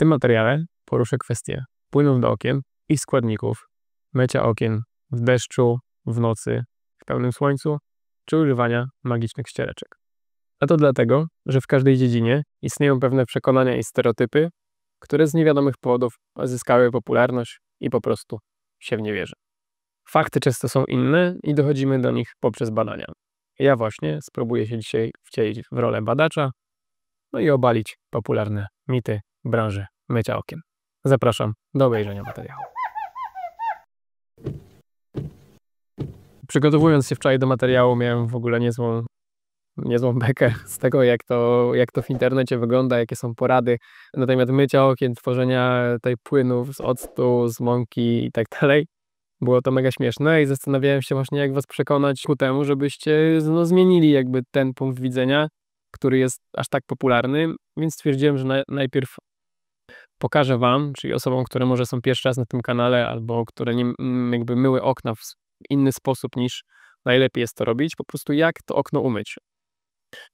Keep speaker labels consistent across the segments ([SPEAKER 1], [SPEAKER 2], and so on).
[SPEAKER 1] tym materiale poruszę kwestię płynów do okien i składników, mycia okien w deszczu, w nocy, w pełnym słońcu, czy używania magicznych ściereczek. A to dlatego, że w każdej dziedzinie istnieją pewne przekonania i stereotypy, które z niewiadomych powodów zyskały popularność i po prostu się w nie wierzy. Fakty często są inne i dochodzimy do nich poprzez badania. Ja właśnie spróbuję się dzisiaj wcielić w rolę badacza, no i obalić popularne mity branży mycia okien. Zapraszam do obejrzenia materiału. Przygotowując się wczoraj do materiału, miałem w ogóle niezłą bekę z tego, jak to w internecie wygląda, jakie są porady na temat mycia okien, tworzenia tej płynów z octu, z mąki i tak dalej. Było to mega śmieszne i zastanawiałem się właśnie, jak was przekonać ku temu, żebyście zmienili jakby ten punkt widzenia, który jest aż tak popularny, więc stwierdziłem, że najpierw pokażę wam, czyli osobom, które może są pierwszy raz na tym kanale, albo które nie jakby myły okna w inny sposób niż najlepiej jest to robić, po prostu jak to okno umyć.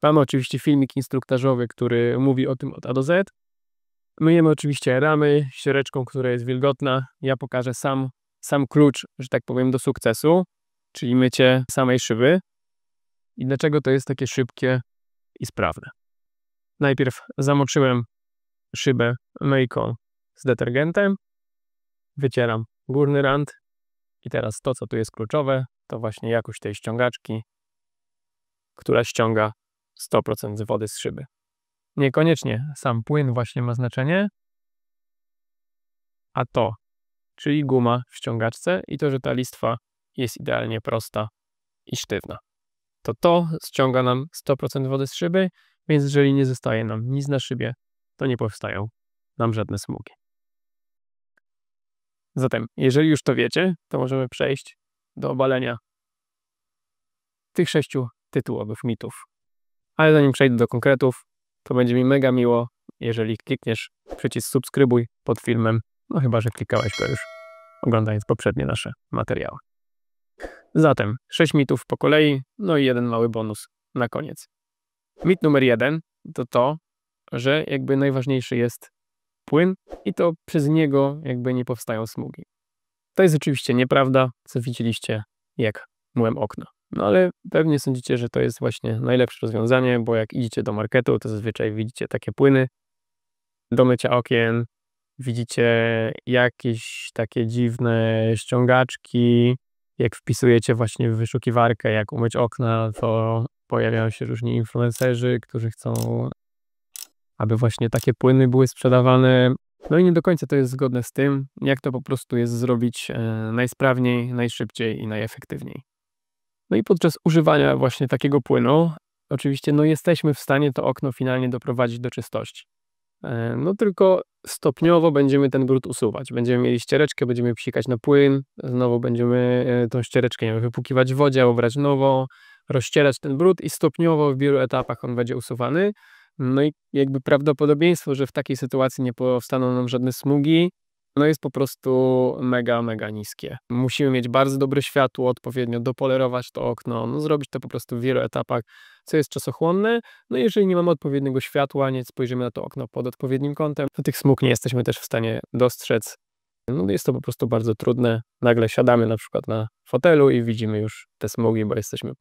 [SPEAKER 1] Mamy oczywiście filmik instruktażowy, który mówi o tym od A do Z. Myjemy oczywiście ramy ściereczką, która jest wilgotna. Ja pokażę sam klucz, że tak powiem, do sukcesu, czyli mycie samej szyby i dlaczego to jest takie szybkie i sprawne. Najpierw zamoczyłem szybę myjką z detergentem, wycieram górny rant i teraz to, co tu jest kluczowe, to właśnie jakość tej ściągaczki, która ściąga 100% wody z szyby. Niekoniecznie sam płyn właśnie ma znaczenie, a to, czyli guma w ściągaczce i to, że ta listwa jest idealnie prosta i sztywna. To ściąga nam 100% wody z szyby, więc jeżeli nie zostaje nam nic na szybie, to nie powstają nam żadne smugi. Zatem, jeżeli już to wiecie, to możemy przejść do obalenia tych 6 tytułowych mitów. Ale zanim przejdę do konkretów, to będzie mi mega miło, jeżeli klikniesz przycisk subskrybuj pod filmem, no chyba że klikałeś go już oglądając poprzednie nasze materiały. Zatem 6 mitów po kolei, no i jeden mały bonus na koniec. Mit numer 1 to, że jakby najważniejszy jest płyn i to przez niego jakby nie powstają smugi. To jest oczywiście nieprawda, co widzieliście, jak myłem okna. No ale pewnie sądzicie, że to jest właśnie najlepsze rozwiązanie, bo jak idziecie do marketu, to zazwyczaj widzicie takie płyny do mycia okien, widzicie jakieś takie dziwne ściągaczki. Jak wpisujecie właśnie w wyszukiwarkę, jak umyć okna, to pojawiają się różni influencerzy, którzy chcą, aby właśnie takie płyny były sprzedawane. No i nie do końca to jest zgodne z tym, jak to po prostu jest zrobić najsprawniej, najszybciej i najefektywniej. No i podczas używania właśnie takiego płynu, oczywiście jesteśmy w stanie to okno finalnie doprowadzić do czystości. No tylko stopniowo będziemy ten brud usuwać. Będziemy mieli ściereczkę, będziemy psikać na płyn, znowu będziemy tą ściereczkę wypłukiwać w wodzie, obrać nową, rozcierać ten brud i stopniowo w wielu etapach on będzie usuwany. No i jakby prawdopodobieństwo, że w takiej sytuacji nie powstaną nam żadne smugi, jest po prostu mega, mega niskie. Musimy mieć bardzo dobre światło, odpowiednio dopolerować to okno, zrobić to po prostu w wielu etapach, co jest czasochłonne. No i jeżeli nie mamy odpowiedniego światła, nie spojrzymy na to okno pod odpowiednim kątem, to tych smug nie jesteśmy też w stanie dostrzec. Jest to po prostu bardzo trudne. Nagle siadamy na przykład na fotelu i widzimy już te smugi, bo jesteśmy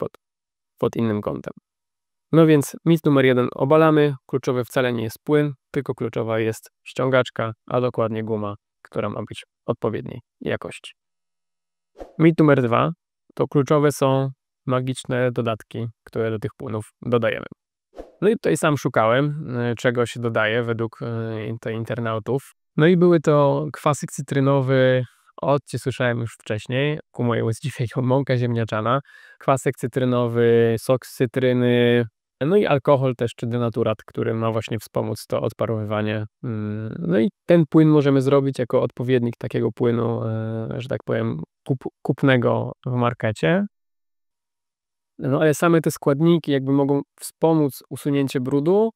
[SPEAKER 1] pod innym kątem. No więc mit numer 1 obalamy. Kluczowy wcale nie jest płyn, tylko kluczowa jest ściągaczka, a dokładnie guma, która ma być odpowiedniej jakości. Mit numer 2 to kluczowe są magiczne dodatki, które do tych płynów dodajemy. No i tutaj sam szukałem, czego się dodaje według internautów. No i były to kwasek cytrynowy, słyszałem już wcześniej, ku mojemu zdziwieniu mąka ziemniaczana, kwasek cytrynowy, sok z cytryny, no i alkohol też, czy denaturat, który ma właśnie wspomóc to odparowywanie. No i ten płyn możemy zrobić jako odpowiednik takiego płynu, że tak powiem, kupnego w markecie. No ale same te składniki jakby mogą wspomóc usunięcie brudu,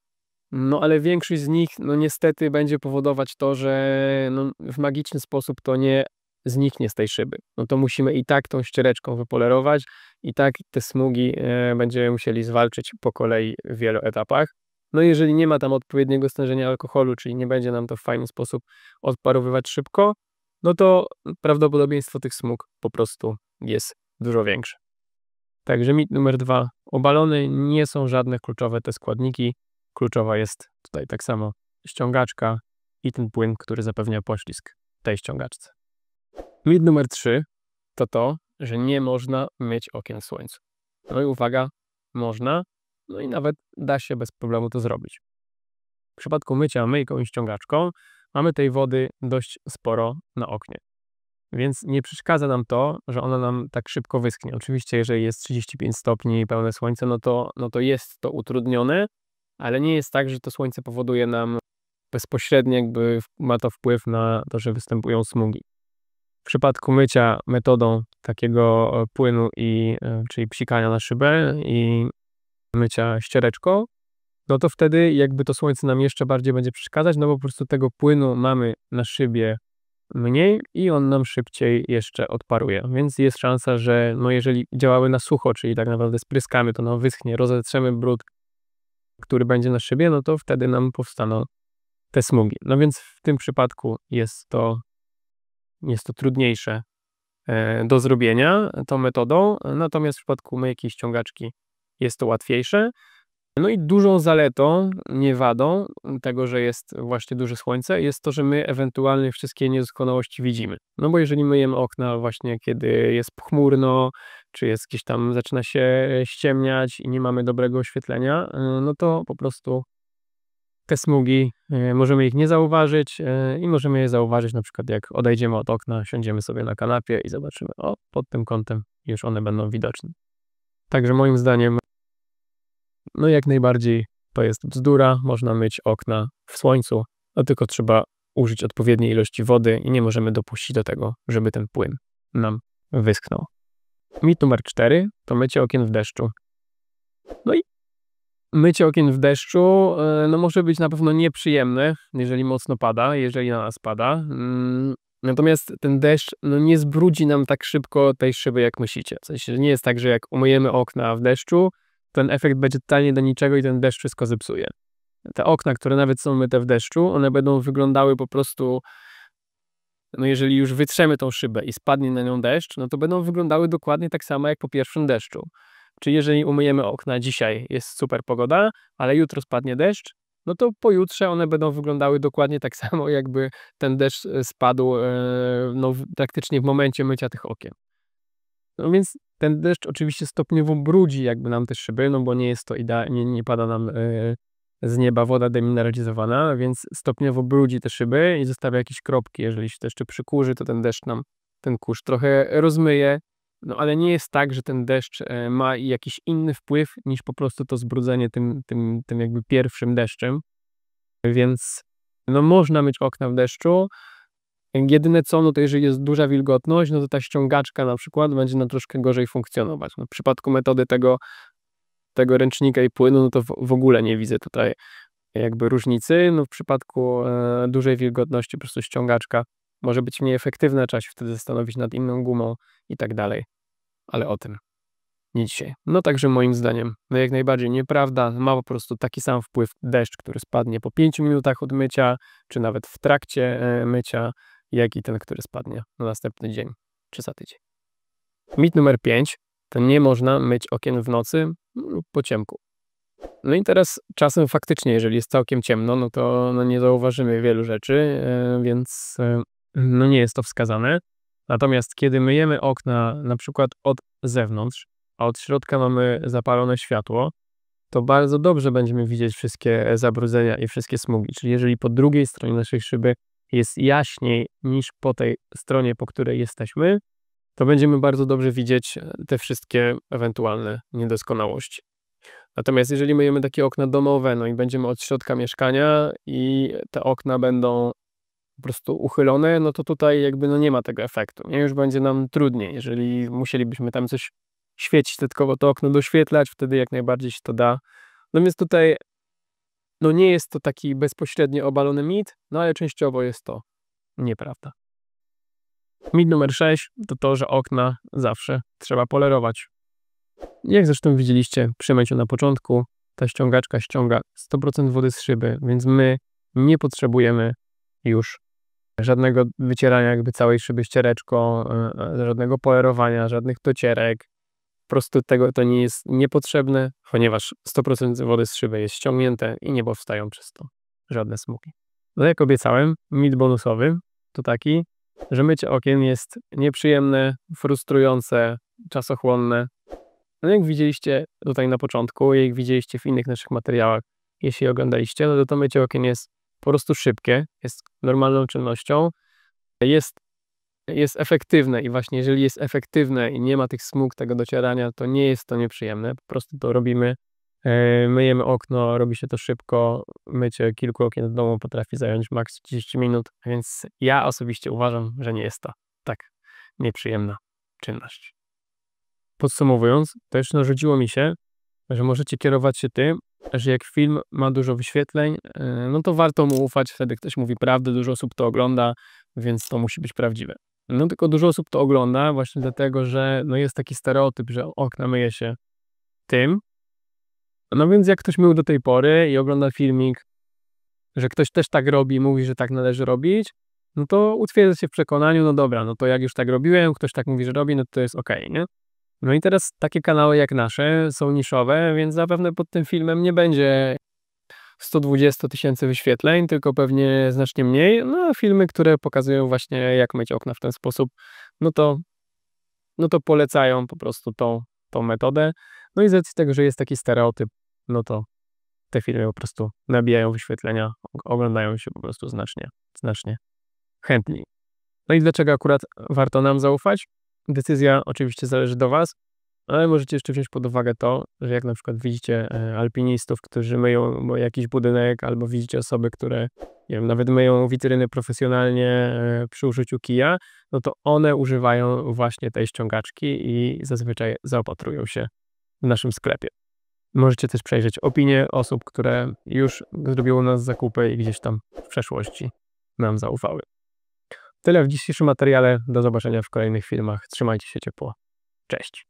[SPEAKER 1] no ale większość z nich niestety będzie powodować to, że w magiczny sposób to nie zniknie z tej szyby. To musimy i tak tą ściereczką wypolerować, i tak te smugi będziemy musieli zwalczyć po kolei w wielu etapach. No jeżeli nie ma tam odpowiedniego stężenia alkoholu, czyli nie będzie nam to w fajny sposób odparowywać szybko, no to prawdopodobieństwo tych smug po prostu jest dużo większe. Także mit numer 2. Obalony nie są żadne kluczowe te składniki. Kluczowa jest tutaj tak samo ściągaczka i ten płyn, który zapewnia poślizg tej ściągaczce. Mit numer 3 to to, że nie można myć okien w słońcu. No i uwaga, można, no i nawet da się bez problemu to zrobić. W przypadku mycia myjką i ściągaczką mamy tej wody dość sporo na oknie. Więc nie przeszkadza nam to, że ona nam tak szybko wyschnie. Oczywiście, jeżeli jest 35 stopni i pełne słońce, no to jest to utrudnione, ale nie jest tak, że to słońce powoduje nam bezpośrednio, jakby ma to wpływ na to, że występują smugi. W przypadku mycia metodą takiego płynu, czyli psikania na szybę i mycia ściereczką, no to wtedy jakby to słońce nam jeszcze bardziej będzie przeszkadzać, no bo po prostu tego płynu mamy na szybie mniej i on nam szybciej jeszcze odparuje. Więc jest szansa, że no jeżeli działały na sucho, czyli tak naprawdę spryskamy, to nam wyschnie, rozetrzemy brud, który będzie na szybie, no to wtedy nam powstaną te smugi. No więc w tym przypadku jest to trudniejsze do zrobienia tą metodą, natomiast w przypadku myjki i ściągaczki jest to łatwiejsze. No i dużą zaletą, nie wadą tego, że jest właśnie duże słońce, jest to, że my ewentualnie wszystkie niedoskonałości widzimy. No bo jeżeli myjemy okna właśnie kiedy jest pochmurno, czy jest gdzieś tam zaczyna się ściemniać i nie mamy dobrego oświetlenia, no to po prostu te smugi, możemy ich nie zauważyć i możemy je zauważyć na przykład jak odejdziemy od okna, siądziemy sobie na kanapie i zobaczymy, o, pod tym kątem już one będą widoczne. Także moim zdaniem no jak najbardziej to jest bzdura, można myć okna w słońcu, no tylko trzeba użyć odpowiedniej ilości wody i nie możemy dopuścić do tego, żeby ten płyn nam wyschnął. Mit numer 4 to mycie okien w deszczu. No i mycie okien w deszczu no może być na pewno nieprzyjemne, jeżeli mocno pada, jeżeli na nas pada. Natomiast ten deszcz no nie zbrudzi nam tak szybko tej szyby, jak myślicie. W sensie nie jest tak, że jak umyjemy okna w deszczu, ten efekt będzie totalnie do niczego i ten deszcz wszystko zepsuje. Te okna, które nawet są myte w deszczu, one będą wyglądały po prostu, no jeżeli już wytrzemy tą szybę i spadnie na nią deszcz, no to będą wyglądały dokładnie tak samo jak po pierwszym deszczu. Czyli jeżeli umyjemy okna dzisiaj, jest super pogoda, ale jutro spadnie deszcz, no to pojutrze one będą wyglądały dokładnie tak samo, jakby ten deszcz spadł no, praktycznie w momencie mycia tych okien. No więc ten deszcz oczywiście stopniowo brudzi jakby nam te szyby, no bo nie jest to nie pada nam z nieba woda demineralizowana, więc stopniowo brudzi te szyby i zostawia jakieś kropki. Jeżeli się to jeszcze przykurzy, to ten deszcz nam ten kurz trochę rozmyje. No ale nie jest tak, że ten deszcz ma jakiś inny wpływ niż po prostu to zbrudzenie tym jakby pierwszym deszczem. Więc no można myć okna w deszczu. Jedyne co, no to jeżeli jest duża wilgotność, no to ta ściągaczka na przykład będzie nam troszkę gorzej funkcjonować. No w przypadku metody tego ręcznika i płynu, no to w ogóle nie widzę tutaj jakby różnicy. No w przypadku dużej wilgotności po prostu ściągaczka może być mniej efektywna, trzeba się wtedy zastanowić nad inną gumą i tak dalej. Ale o tym nie dzisiaj. No także moim zdaniem, no jak najbardziej nieprawda, ma po prostu taki sam wpływ deszcz, który spadnie po 5 minutach od mycia, czy nawet w trakcie mycia, jak i ten, który spadnie na następny dzień, czy za tydzień. Mit numer 5 to nie można myć okien w nocy lub po ciemku. No i teraz czasem faktycznie, jeżeli jest całkiem ciemno, no to no nie zauważymy wielu rzeczy, więc no nie jest to wskazane. Natomiast kiedy myjemy okna na przykład od zewnątrz, a od środka mamy zapalone światło, to bardzo dobrze będziemy widzieć wszystkie zabrudzenia i wszystkie smugi. Czyli jeżeli po drugiej stronie naszej szyby jest jaśniej niż po tej stronie, po której jesteśmy, to będziemy bardzo dobrze widzieć te wszystkie ewentualne niedoskonałości. Natomiast jeżeli myjemy takie okna domowe, no i będziemy od środka mieszkania i te okna będą po prostu uchylone, no to tutaj jakby no nie ma tego efektu. Już będzie nam trudniej, jeżeli musielibyśmy tam coś świecić, dodatkowo to okno doświetlać, wtedy jak najbardziej się to da. No więc tutaj no nie jest to taki bezpośrednio obalony mit, no ale częściowo jest to nieprawda. Mit numer 6 to to, że okna zawsze trzeba polerować. Jak zresztą widzieliście przy myciu na początku, ta ściągaczka ściąga 100% wody z szyby, więc my nie potrzebujemy już żadnego wycierania jakby całej szyby ściereczką, żadnego polerowania, żadnych docierek. Po prostu to nie jest niepotrzebne, ponieważ 100% wody z szyby jest ściągnięte i nie powstają przez to żadne smugi. No jak obiecałem, mit bonusowy to taki, że mycie okien jest nieprzyjemne, frustrujące, czasochłonne. No jak widzieliście tutaj na początku, jak widzieliście w innych naszych materiałach, jeśli oglądaliście, no to mycie okien jest po prostu szybkie, jest normalną czynnością, jest efektywne i właśnie jeżeli jest efektywne i nie ma tych smug, tego docierania, to nie jest to nieprzyjemne, po prostu to robimy, myjemy okno, robi się to szybko, mycie kilku okien w domu potrafi zająć maks 30 minut, więc ja osobiście uważam, że nie jest to tak nieprzyjemna czynność. Podsumowując, też narzuciło mi się, że możecie kierować się tym, że jak film ma dużo wyświetleń, no to warto mu ufać, wtedy ktoś mówi prawdę, dużo osób to ogląda, więc to musi być prawdziwe. No tylko dużo osób to ogląda właśnie dlatego, że no jest taki stereotyp, że okna myje się tym. No więc jak ktoś mył do tej pory i ogląda filmik, że ktoś też tak robi, mówi, że tak należy robić, no to utwierdza się w przekonaniu, no dobra, no to jak już tak robiłem, ktoś tak mówi, że robi, no to jest okej, nie? No i teraz takie kanały jak nasze są niszowe, więc zapewne pod tym filmem nie będzie 120 000 wyświetleń, tylko pewnie znacznie mniej. No a filmy, które pokazują właśnie jak myć okna w ten sposób, no to polecają po prostu tą metodę. No i z racji tego, że jest taki stereotyp, no to te filmy po prostu nabijają wyświetlenia, oglądają się po prostu znacznie chętniej. No i dlaczego akurat warto nam zaufać? Decyzja oczywiście zależy do Was, ale możecie jeszcze wziąć pod uwagę to, że jak na przykład widzicie alpinistów, którzy myją jakiś budynek, albo widzicie osoby, które nie wiem, nawet myją witryny profesjonalnie przy użyciu kija, no to one używają właśnie tej ściągaczki i zazwyczaj zaopatrują się w naszym sklepie. Możecie też przejrzeć opinie osób, które już zrobiły u nas zakupy i gdzieś tam w przeszłości nam zaufały. Tyle w dzisiejszym materiale. Do zobaczenia w kolejnych filmach. Trzymajcie się ciepło. Cześć.